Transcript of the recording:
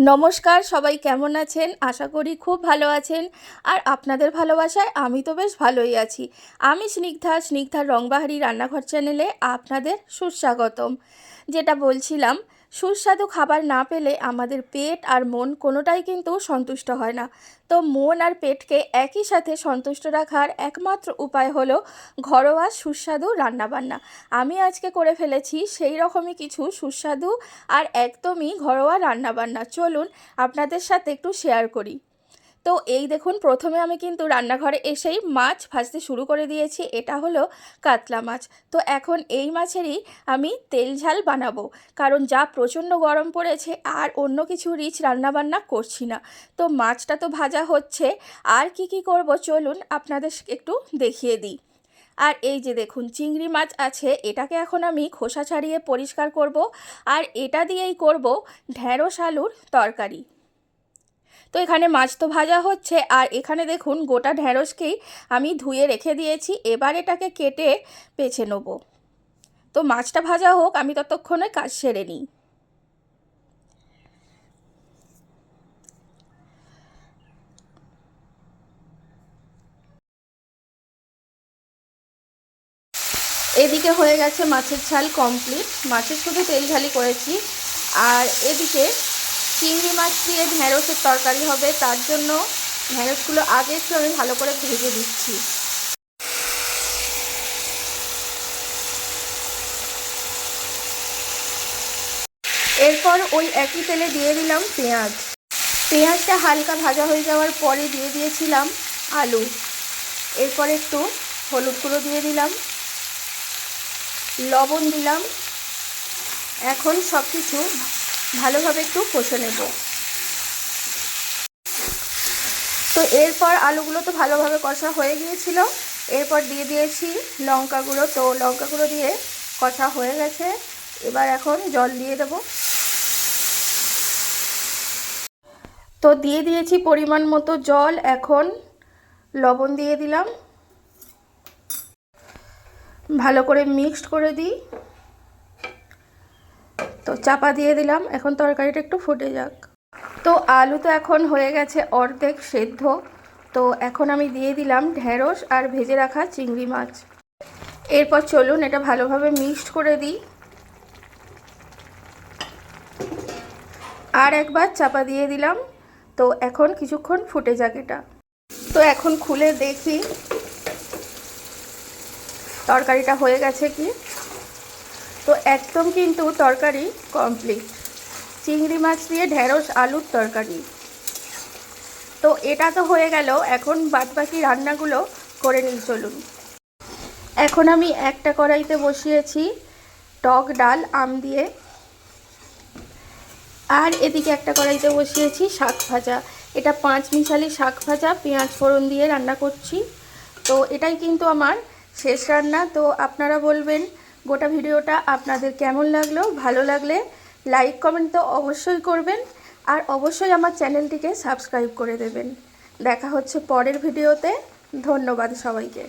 নমস্কার, সবাই কেমন আছেন? আশা করি খুব ভালো আছেন। আর আপনাদের ভালোবাসায় আমি তো বেশ ভালোই আছি। আমি স্নিগ্ধার রংবাহারি রান্নাঘর চ্যানেলে আপনাদের সুস্বাগতম। যেটা বলছিলাম, সুস্বাদু খাবার না পেলে আমাদের পেট আর মন কোনোটাই কিন্তু সন্তুষ্ট হয় না। তো মন আর পেটকে একই সাথে সন্তুষ্ট রাখার একমাত্র উপায় হলো ঘরোয়া সুস্বাদু রান্নাবান্না। আমি আজকে করে ফেলেছি সেই রকমই কিছু সুস্বাদু আর একদমই ঘরোয়া রান্নাবান্না। চলুন আপনাদের সাথে একটু শেয়ার করি। তো এই দেখুন, প্রথমে আমি কিন্তু রান্নাঘরে এসেই মাছ ভাজতে শুরু করে দিয়েছি। এটা হলো কাতলা মাছ। তো এখন এই মাছেরই আমি তেল ঝাল বানাবো, কারণ যা প্রচণ্ড গরম পড়েছে আর অন্য কিছু রিচ রান্নাবান্না করছি না। তো মাছটা তো ভাজা হচ্ছে, আর কি করব চলুন আপনাদের একটু দেখিয়ে দিই। আর এই যে দেখুন, চিংড়ি মাছ আছে, এটাকে এখন আমি খোসা ছাড়িয়ে পরিষ্কার করব। আর এটা দিয়েই করব ঢ্যাঁড়স আলুর তরকারি। তো এখানে মাছ তো ভাজা হচ্ছে, আর এখানে দেখুন গোটা ঢ্যাঁড়সকেই আমি ধুয়ে রেখে দিয়েছি। এবার এটাকে কেটে বেছে নেব। তো মাছটা ভাজা হোক, আমি ততক্ষণে কাজ সেরে নিই। এদিকে হয়ে গেছে মাছের ঝাল কমপ্লিট, মাছের শুধু তেল ঝালি করেছি। আর এদিকে চিংড়ি মাছ দিয়ে ঢ্যাঁড়সের তরকারি হবে, তার জন্য ঢ্যাঁড়সগুলো আগে একটু আমি ভালো করে ভেজে দিচ্ছি। এরপর ওই একই তেলে দিয়ে দিলাম পেঁয়াজ। পেঁয়াজটা হালকা ভাজা হয়ে যাওয়ার পরে দিয়ে দিয়েছিলাম আলু। এরপর একটু হলুদ গুঁড়ো দিয়ে দিলাম, লবণ দিলাম। এখন সব কিছু ভালোভাবে একটু কষে নেব। তো এরপর আলুগুলো তো ভালোভাবে কষা হয়ে গিয়েছিল। এরপর দিয়ে দিয়েছি লঙ্কা গুঁড়ো। তো লঙ্কা গুঁড়ো দিয়ে কষা হয়ে গেছে। এবার এখন জল দিয়ে দেব। তো দিয়ে দিয়েছি পরিমাণ মতো জল। এখন লবণ দিয়ে দিলাম, ভালো করে মিক্সড করে দিই। তো চাপা দিয়ে দিলাম, এখন তরকারিটা একটু ফুটে যাক। তো আলু তো এখন হয়ে গেছে অর্ধেক সেদ্ধ। তো এখন আমি দিয়ে দিলাম ঢ্যাঁড়স আর ভেজে রাখা চিংড়ি মাছ। এরপর চলুন এটা ভালোভাবে মিক্সড করে দিই। আর একবার চাপা দিয়ে দিলাম। তো এখন কিছুক্ষণ ফুটে যাক এটা। তো এখন খুলে দেখি তরকারিটা হয়ে গেছে কি। তো একদম কিন্তু তরকারি কমপ্লিট, চিংড়ি মাছ দিয়ে ঢ্যাঁড়স আলুর তরকারি। তো এটা তো হয়ে গেল, এখন বাদবাকি রান্নাগুলো করে নিই চলুন। এখন আমি একটা কড়াইতে বসিয়েছি টক ডাল আম দিয়ে। আর এদিকে একটা কড়াইতে বসিয়েছি শাক ভাজা। এটা 5 মিশালি শাক ভাজা পেঁয়াজ ফোড়ন দিয়ে রান্না করছি। তো এটাই কিন্তু আমার শেষ রান্না। তো আপনারা বলবেন গোটা ভিডিওটা আপনাদের কেমন লাগলো। ভালো লাগলে লাইক কমেন্ট তো অবশ্যই করবেন, আর অবশ্যই আমার চ্যানেলটিকে সাবস্ক্রাইব করে দেবেন। দেখা হচ্ছে পরের ভিডিওতে। ধন্যবাদ সবাইকে।